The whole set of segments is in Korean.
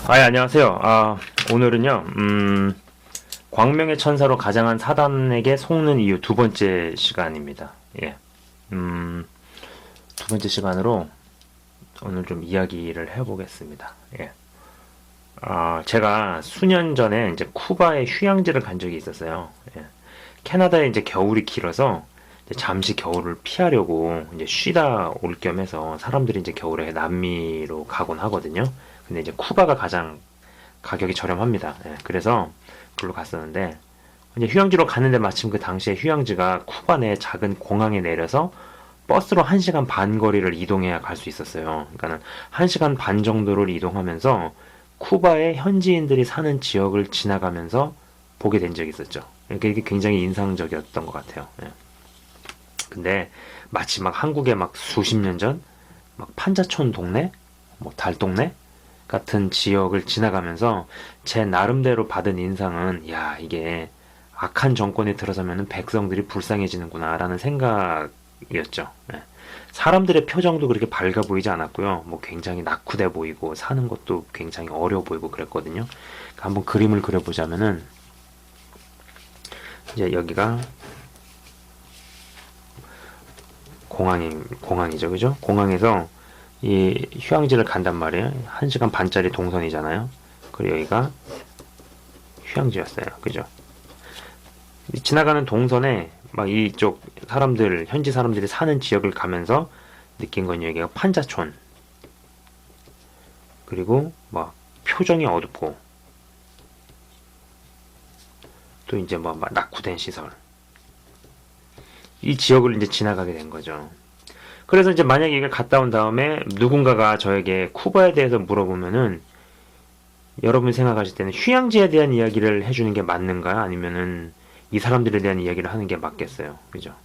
안녕하세요. 오늘은요, 광명의 천사로 가장한 사단에게 속는 이유 두 번째 시간입니다. 예. 두 번째 시간으로 오늘 좀 이야기를 해보겠습니다. 예. 제가 수년 전에 이제 쿠바에 휴양지를 간 적이 있었어요. 예. 캐나다에 이제 겨울이 길어서 이제 잠시 겨울을 피하려고 이제 쉬다 올 겸해서 사람들이 이제 겨울에 남미로 가곤 하거든요. 근데 이제 쿠바가 가장 가격이 저렴합니다. 예, 그래서 글로 갔었는데 이제 휴양지로 갔는데 마침 그 당시에 휴양지가 쿠바 내 작은 공항에 내려서 버스로 1시간 반 거리를 이동해야 갈 수 있었어요. 그러니까는 1시간 반 정도를 이동하면서 쿠바의 현지인들이 사는 지역을 지나가면서 보게 된 적이 있었죠. 이게 굉장히 인상적이었던 것 같아요. 예. 근데 마치 막 한국에 막 수십 년 전 막 판자촌 동네, 뭐 달동네 같은 지역을 지나가면서 제 나름대로 받은 인상은 야 이게 악한 정권이 들어서면은 백성들이 불쌍해지는구나라는 생각이었죠. 예. 사람들의 표정도 그렇게 밝아 보이지 않았고요. 뭐 굉장히 낙후돼 보이고 사는 것도 굉장히 어려워 보이고 그랬거든요. 그러니까 한번 그림을 그려보자면은 이제 여기가 공항이죠, 그죠? 공항에서 이 휴양지를 간단 말이에요. 1시간 반짜리 동선이잖아요. 그리고 여기가 휴양지였어요. 그죠? 지나가는 동선에 막 이쪽 사람들, 현지 사람들이 사는 지역을 가면서 느낀 건 여기가 판자촌. 그리고 막 표정이 어둡고 또 이제 막 낙후된 시설. 이 지역을 이제 지나가게 된 거죠. 그래서 이제 만약에 이걸 갔다 온 다음에 누군가가 저에게 쿠바에 대해서 물어보면은 여러분 생각하실 때는 휴양지에 대한 이야기를 해주는 게 맞는가요? 아니면은 이 사람들에 대한 이야기를 하는 게 맞겠어요? 그죠?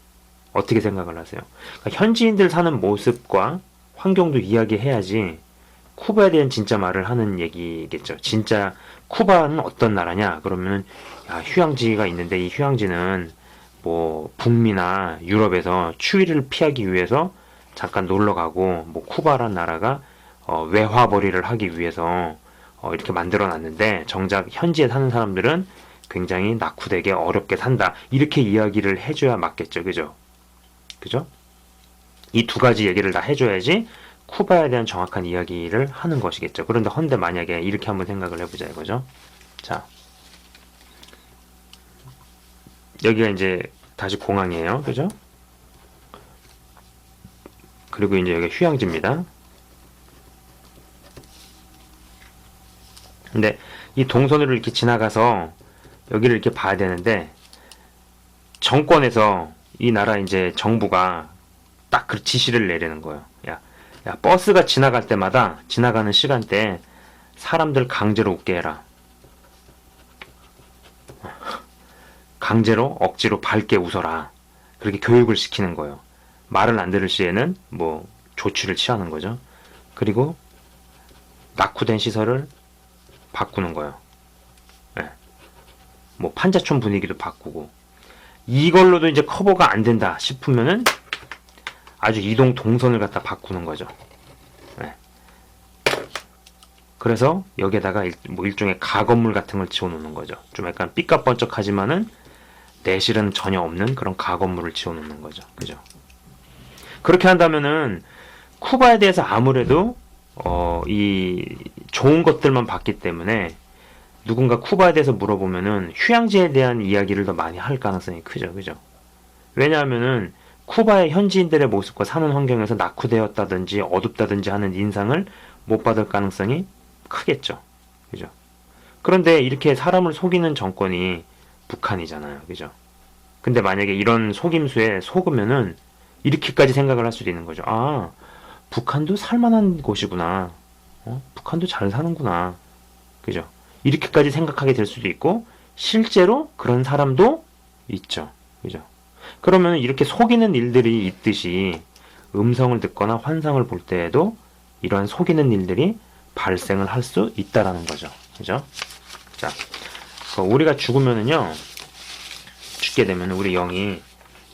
어떻게 생각을 하세요? 그러니까 현지인들 사는 모습과 환경도 이야기해야지 쿠바에 대한 진짜 말을 하는 얘기겠죠. 진짜 쿠바는 어떤 나라냐? 그러면은 야, 휴양지가 있는데 이 휴양지는 뭐 북미나 유럽에서 추위를 피하기 위해서 잠깐 놀러 가고 뭐 쿠바란 나라가 외화벌이를 하기 위해서 이렇게 만들어 놨는데 정작 현지에 사는 사람들은 굉장히 낙후되게 어렵게 산다. 이렇게 이야기를 해줘야 맞겠죠. 그죠? 그죠? 이 두 가지 얘기를 다 해줘야지 쿠바에 대한 정확한 이야기를 하는 것이겠죠. 그런데 헌데 만약에 이렇게 한번 생각을 해보자 이거죠. 자, 여기가 이제 다시 공항이에요. 그죠? 그리고 이제 여기 휴양지입니다. 근데 이 동선으로 이렇게 지나가서 여기를 이렇게 봐야 되는데 정권에서 이 나라 이제 정부가 딱 그 지시를 내리는 거예요. 야, 버스가 지나갈 때마다 지나가는 시간대에 사람들 강제로 웃게 해라. 강제로 억지로 밝게 웃어라. 그렇게 교육을 시키는 거예요. 말을 안 들을 시에는 뭐 조치를 취하는 거죠. 그리고 낙후된 시설을 바꾸는 거예요. 예. 뭐 판자촌 분위기도 바꾸고 이걸로도 이제 커버가 안 된다 싶으면은 아주 이동 동선을 갖다 바꾸는 거죠. 예. 그래서 여기에다가 뭐 일종의 가건물 같은 걸 지어놓는 거죠. 좀 약간 삐까번쩍하지만은 내실은 전혀 없는 그런 가건물을 지어놓는 거죠. 그죠? 그렇게 한다면은 쿠바에 대해서 아무래도 이 좋은 것들만 봤기 때문에 누군가 쿠바에 대해서 물어보면은 휴양지에 대한 이야기를 더 많이 할 가능성이 크죠. 그죠? 왜냐하면은 쿠바의 현지인들의 모습과 사는 환경에서 낙후되었다든지 어둡다든지 하는 인상을 못 받을 가능성이 크겠죠. 그죠? 그런데 이렇게 사람을 속이는 정권이 북한이잖아요. 그죠? 근데 만약에 이런 속임수에 속으면은 이렇게까지 생각을 할 수도 있는 거죠. 아, 북한도 살만한 곳이구나. 북한도 잘 사는구나. 그죠? 이렇게까지 생각하게 될 수도 있고, 실제로 그런 사람도 있죠. 그죠? 그러면 이렇게 속이는 일들이 있듯이 음성을 듣거나 환상을 볼 때에도 이러한 속이는 일들이 발생을 할 수 있다라는 거죠. 그죠? 자, 우리가 죽으면은요, 죽게 되면 우리 영이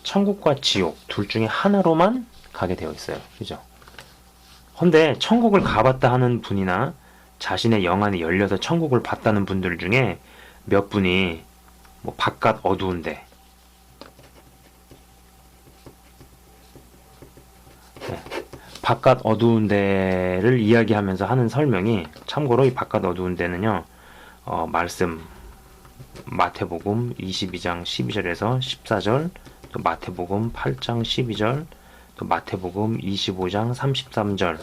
천국과 지옥 둘 중에 하나로만 가게 되어 있어요. 그죠? 근데 천국을 가봤다 하는 분이나 자신의 영 안이 열려서 천국을 봤다는 분들 중에 몇 분이 뭐 바깥 어두운데, 바깥 어두운 데를 이야기하면서 하는 설명이, 참고로 이 바깥 어두운 데는요, 말씀 마태복음 22장 12절에서 14절, 또 마태복음 8장 12절, 또 마태복음 25장 33절,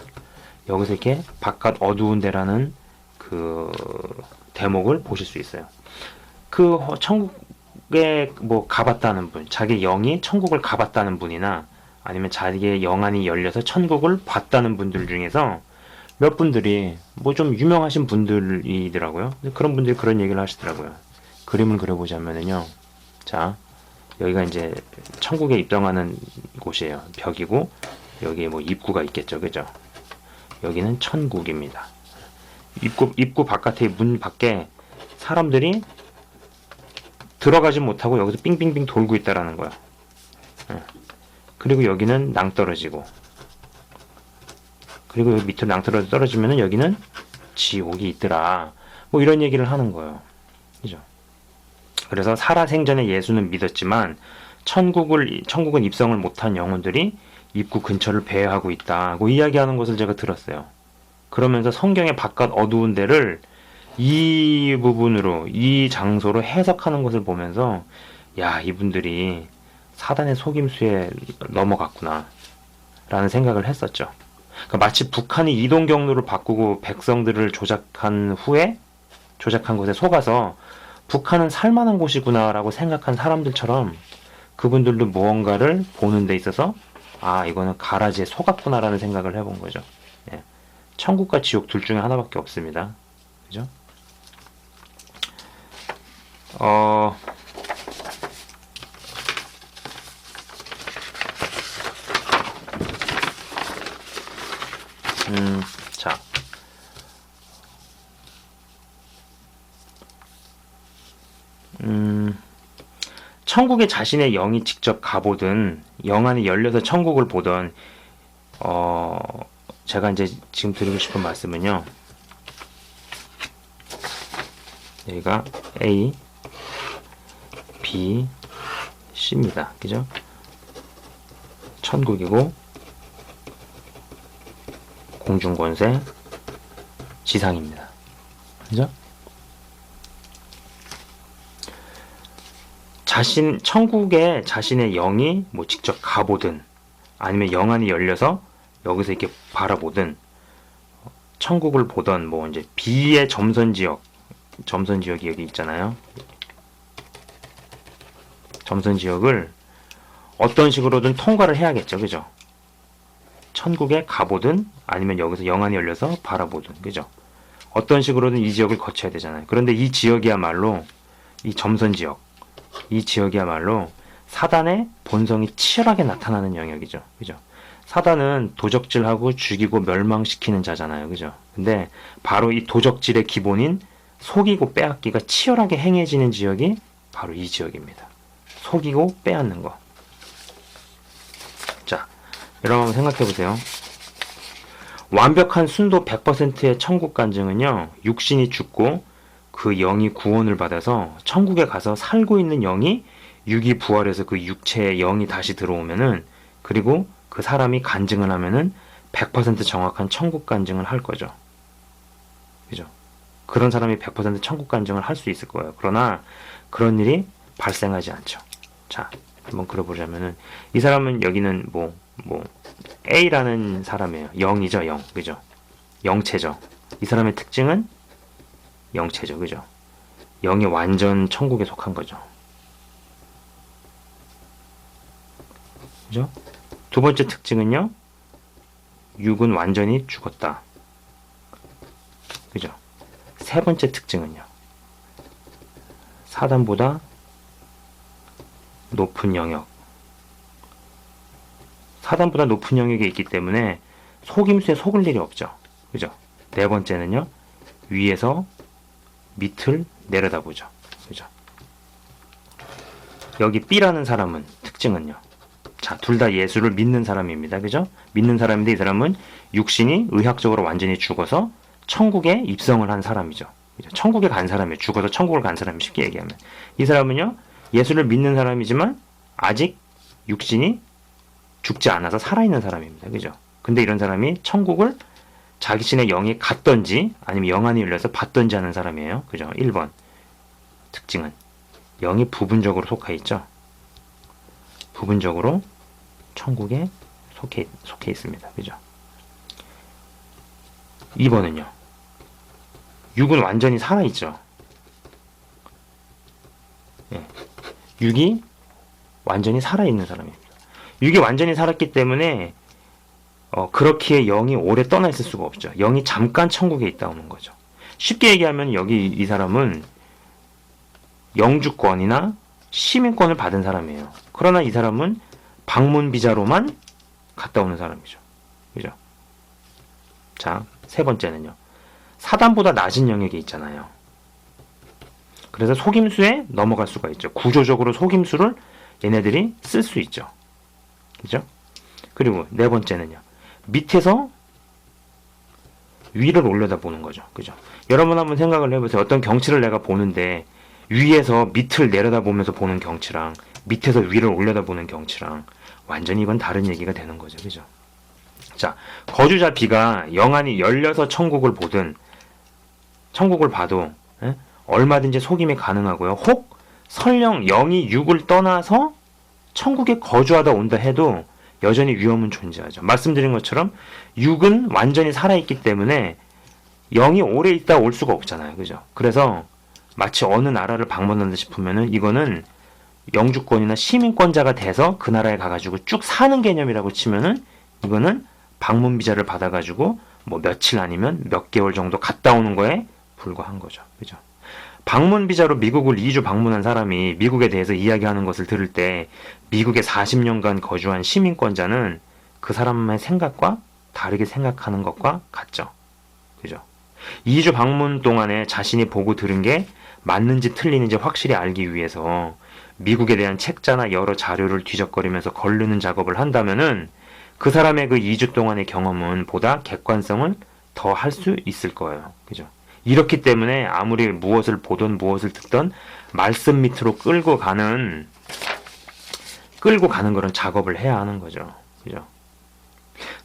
여기서 이렇게 바깥 어두운 데라는 그 대목을 보실 수 있어요. 그 천국에 뭐 가봤다는 분, 자기 영이 천국을 가봤다는 분이나 아니면 자기의 영안이 열려서 천국을 봤다는 분들 중에서 몇 분들이 뭐 좀 유명하신 분들이더라고요. 그런 분들이 그런 얘기를 하시더라고요. 그림을 그려보자면은요. 자, 여기가 이제 천국에 입성하는 곳이에요. 벽이고, 여기에 뭐 입구가 있겠죠. 그죠? 여기는 천국입니다. 입구 바깥에 문 밖에 사람들이 들어가지 못하고 여기서 빙빙빙 돌고 있다라는 거야. 그리고 여기는 낭떠러지고, 그리고 여기 밑으로 낭떠러지 떨어지면은 여기는 지옥이 있더라. 뭐 이런 얘기를 하는 거예요. 그죠? 그래서 살아생전에 예수는 믿었지만 천국은 입성을 못한 영혼들이 입구 근처를 배회하고 있다고 이야기하는 것을 제가 들었어요. 그러면서 성경의 바깥 어두운 데를 이 부분으로, 이 장소로 해석하는 것을 보면서, 야, 이분들이 사단의 속임수에 넘어갔구나 라는 생각을 했었죠. 그러니까 마치 북한이 이동 경로를 바꾸고 백성들을 조작한 것에 속아서 북한은 살만한 곳이구나 라고 생각한 사람들처럼 그분들도 무언가를 보는 데 있어서, 아, 이거는 가라지에 속았구나 라는 생각을 해본 거죠. 예. 천국과 지옥 둘 중에 하나밖에 없습니다. 그죠? 자. 천국에 자신의 영이 직접 가보든, 영안이 열려서 천국을 보던, 제가 이제 지금 드리고 싶은 말씀은요. 여기가 A, B, C입니다. 그죠? 천국이고, 공중권세, 지상입니다. 그죠? 천국에 자신의 영이 뭐 직접 가보든, 아니면 영안이 열려서 여기서 이렇게 바라보든, 천국을 보던, 뭐 이제 B의 점선지역이 여기 있잖아요. 점선지역을 어떤 식으로든 통과를 해야겠죠. 그죠? 천국에 가보든, 아니면 여기서 영안이 열려서 바라보든, 그죠? 어떤 식으로든 이 지역을 거쳐야 되잖아요. 그런데 이 지역이야말로, 이 점선지역, 이 지역이야말로 사단의 본성이 치열하게 나타나는 영역이죠. 그죠? 사단은 도적질하고 죽이고 멸망시키는 자잖아요. 그죠? 근데 바로 이 도적질의 기본인 속이고 빼앗기가 치열하게 행해지는 지역이 바로 이 지역입니다. 속이고 빼앗는 거. 자, 여러분 한번 생각해보세요. 완벽한 순도 100%의 천국 간증은요, 육신이 죽고 그 영이 구원을 받아서 천국에 가서 살고 있는 영이 육이 부활해서 그 육체의 영이 다시 들어오면은, 그리고 그 사람이 간증을 하면은 100% 정확한 천국 간증을 할 거죠. 그죠? 그런 사람이 100% 천국 간증을 할 수 있을 거예요. 그러나 그런 일이 발생하지 않죠. 자, 한번 그려보자면은, 이 사람은 여기는 뭐 A라는 사람이에요. 영이죠, 영. 그죠? 영체죠. 이 사람의 특징은 영체죠. 그죠? 영이 완전 천국에 속한 거죠. 그죠? 두 번째 특징은요, 육은 완전히 죽었다. 그죠? 세 번째 특징은요, 사단보다 높은 영역. 사단보다 높은 영역에 있기 때문에 속임수에 속을 일이 없죠. 그죠? 네 번째는요, 위에서 밑을 내려다보죠. 그죠? 여기 B라는 사람은 특징은요, 자, 둘 다 예수를 믿는 사람입니다. 그죠? 믿는 사람인데 이 사람은 육신이 의학적으로 완전히 죽어서 천국에 입성을 한 사람이죠. 천국에 간 사람이에요. 죽어서 천국을 간 사람이 쉽게 얘기하면. 이 사람은요, 예수를 믿는 사람이지만 아직 육신이 죽지 않아서 살아있는 사람입니다. 그죠? 근데 이런 사람이 천국을 자기 신의 영이 갔던지 아니면 영안이 열려서 봤던지 하는 사람이에요. 그죠? 1번. 특징은 영이 부분적으로 속해 있죠. 부분적으로 천국에 속해 있습니다. 그죠? 2번은요. 육은 완전히 살아있죠. 예. 육이 완전히 살아있는 사람입니다. 육이 완전히 살았기 때문에 그렇기에 영이 오래 떠나 있을 수가 없죠. 영이 잠깐 천국에 있다는 거죠. 쉽게 얘기하면 여기 이 사람은 영주권이나 시민권을 받은 사람이에요. 그러나 이 사람은 방문 비자로만 갔다 오는 사람이죠. 그죠? 자, 세 번째는요. 사단보다 낮은 영역에 있잖아요. 그래서 속임수에 넘어갈 수가 있죠. 구조적으로 속임수를 얘네들이 쓸 수 있죠. 그죠? 그리고 네 번째는요. 밑에서 위를 올려다보는 거죠. 그죠? 여러분 한번 생각을 해보세요. 어떤 경치를 내가 보는데 위에서 밑을 내려다보면서 보는 경치랑 밑에서 위를 올려다보는 경치랑 완전히 이건 다른 얘기가 되는 거죠. 그죠? 자, 거주자 B가 영안이 열려서 천국을 보든 천국을 봐도 얼마든지 속임이 가능하고요. 혹 설령 영이 육을 떠나서 천국에 거주하다 온다 해도 여전히 위험은 존재하죠. 말씀드린 것처럼 육은 완전히 살아있기 때문에 영이 오래 있다 올 수가 없잖아요. 그죠? 그래서 마치 어느 나라를 방문한다 싶으면은 이거는 영주권이나 시민권자가 돼서 그 나라에 가가지고 쭉 사는 개념이라고 치면은 이거는 방문 비자를 받아가지고 뭐 며칠 아니면 몇 개월 정도 갔다 오는 거에 불과한 거죠. 그죠? 방문 비자로 미국을 2주 방문한 사람이 미국에 대해서 이야기하는 것을 들을 때 미국에 40년간 거주한 시민권자는 그 사람의 생각과 다르게 생각하는 것과 같죠. 그죠? 2주 방문 동안에 자신이 보고 들은 게 맞는지 틀리는지 확실히 알기 위해서 미국에 대한 책자나 여러 자료를 뒤적거리면서 거르는 작업을 한다면은 그 사람의 그 2주 동안의 경험은 보다 객관성을 더 할 수 있을 거예요. 그죠? 이렇기 때문에 아무리 무엇을 보든 무엇을 듣던 말씀 밑으로 끌고 가는 그런 작업을 해야 하는 거죠. 그죠?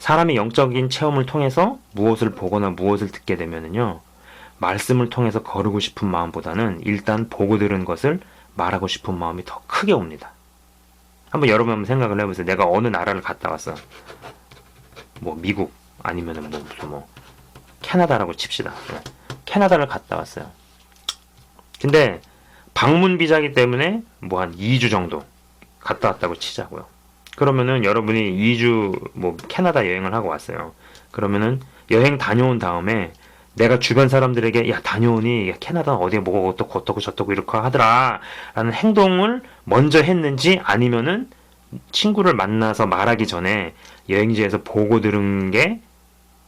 사람이 영적인 체험을 통해서 무엇을 보거나 무엇을 듣게 되면은요, 말씀을 통해서 거르고 싶은 마음보다는 일단 보고 들은 것을 말하고 싶은 마음이 더 크게 옵니다. 한번 여러분 한번 생각을 해보세요. 내가 어느 나라를 갔다 왔어. 뭐 미국 아니면은 뭐 무슨 뭐 캐나다라고 칩시다. 캐나다를 갔다 왔어요. 근데 방문 비자기 때문에 뭐 한 2주 정도 갔다 왔다고 치자고요. 그러면은 여러분이 2주 뭐 캐나다 여행을 하고 왔어요. 그러면은 여행 다녀온 다음에 내가 주변 사람들에게 야 다녀오니 야, 캐나다는 어디에 뭐가 어떻고 저떻고 이렇게 하더라 라는 행동을 먼저 했는지 아니면은 친구를 만나서 말하기 전에 여행지에서 보고 들은 게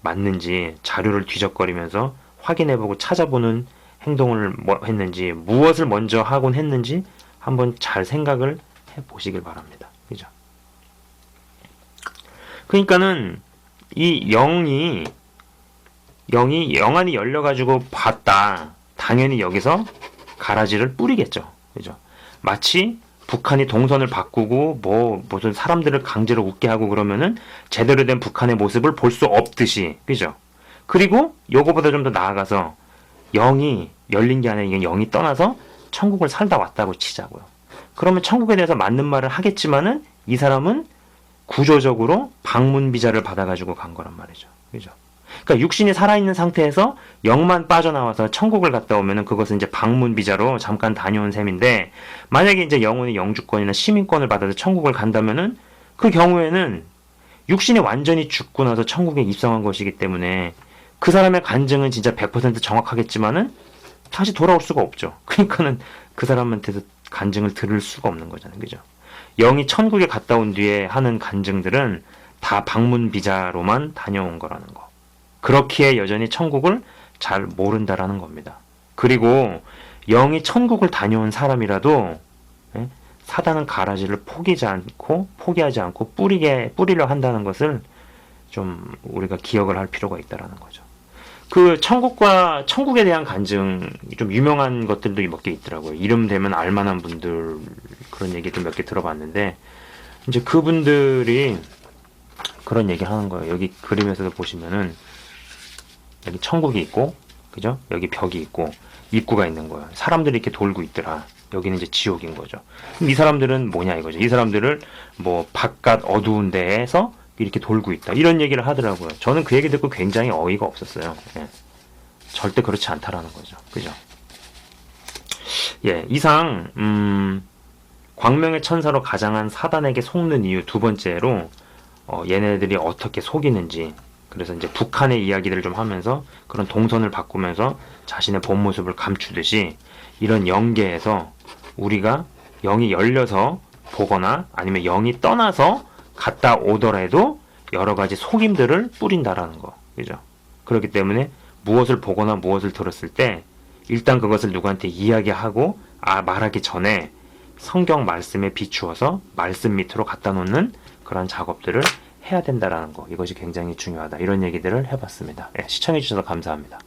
맞는지 자료를 뒤적거리면서 확인해보고 찾아보는 행동을 했는지 무엇을 먼저 하곤 했는지 한번 잘 생각을 해보시길 바랍니다. 그죠? 그러니까는 이 영안이 열려가지고 봤다. 당연히 여기서 가라지를 뿌리겠죠. 그죠? 마치 북한이 동선을 바꾸고 무슨 사람들을 강제로 웃게 하고 그러면은 제대로 된 북한의 모습을 볼 수 없듯이. 그죠? 그리고 요거보다 좀 더 나아가서 영이 열린 게 아니라 영이 떠나서 천국을 살다 왔다고 치자고요. 그러면 천국에 대해서 맞는 말을 하겠지만은 이 사람은 구조적으로 방문 비자를 받아가지고 간 거란 말이죠. 그죠? 그러니까 육신이 살아있는 상태에서 영만 빠져나와서 천국을 갔다 오면은 그것은 이제 방문 비자로 잠깐 다녀온 셈인데 만약에 이제 영혼이 영주권이나 시민권을 받아서 천국을 간다면은 그 경우에는 육신이 완전히 죽고 나서 천국에 입성한 것이기 때문에 그 사람의 간증은 진짜 100% 정확하겠지만은 다시 돌아올 수가 없죠. 그러니까는 그 사람한테서 간증을 들을 수가 없는 거잖아요. 그죠? 영이 천국에 갔다 온 뒤에 하는 간증들은 다 방문 비자로만 다녀온 거라는 거. 그렇기에 여전히 천국을 잘 모른다라는 겁니다. 그리고 영이 천국을 다녀온 사람이라도 사단은 가라지를 포기하지 않고 뿌리려 한다는 것을 좀 우리가 기억을 할 필요가 있다라는 거죠. 그 천국과 천국에 대한 간증 좀 유명한 것들도 몇 개 있더라고요. 이름 되면 알만한 분들 그런 얘기 좀 몇 개 들어봤는데 이제 그분들이 그런 얘기 하는 거예요. 여기 그림에서도 보시면은 여기 천국이 있고 그죠? 여기 벽이 있고 입구가 있는 거예요. 사람들이 이렇게 돌고 있더라. 여기는 이제 지옥인 거죠. 그럼 이 사람들은 뭐냐 이거죠. 이 사람들을 뭐 바깥 어두운 데에서 이렇게 돌고 있다. 이런 얘기를 하더라고요. 저는 그 얘기 듣고 굉장히 어이가 없었어요. 예. 절대 그렇지 않다라는 거죠. 그죠? 예, 이상 광명의 천사로 가장한 사단에게 속는 이유 두 번째로 얘네들이 어떻게 속이는지 그래서 이제 북한의 이야기들을 좀 하면서 그런 동선을 바꾸면서 자신의 본 모습을 감추듯이 이런 영계에서 우리가 영이 열려서 보거나 아니면 영이 떠나서 갔다 오더라도 여러 가지 속임들을 뿌린다라는 거. 그죠? 그렇기 때문에 무엇을 보거나 무엇을 들었을 때 일단 그것을 누구한테 이야기하고 말하기 전에 성경 말씀에 비추어서 말씀 밑으로 갖다 놓는 그런 작업들을 해야 된다라는 거. 이것이 굉장히 중요하다. 이런 얘기들을 해봤습니다. 예, 시청해주셔서 감사합니다.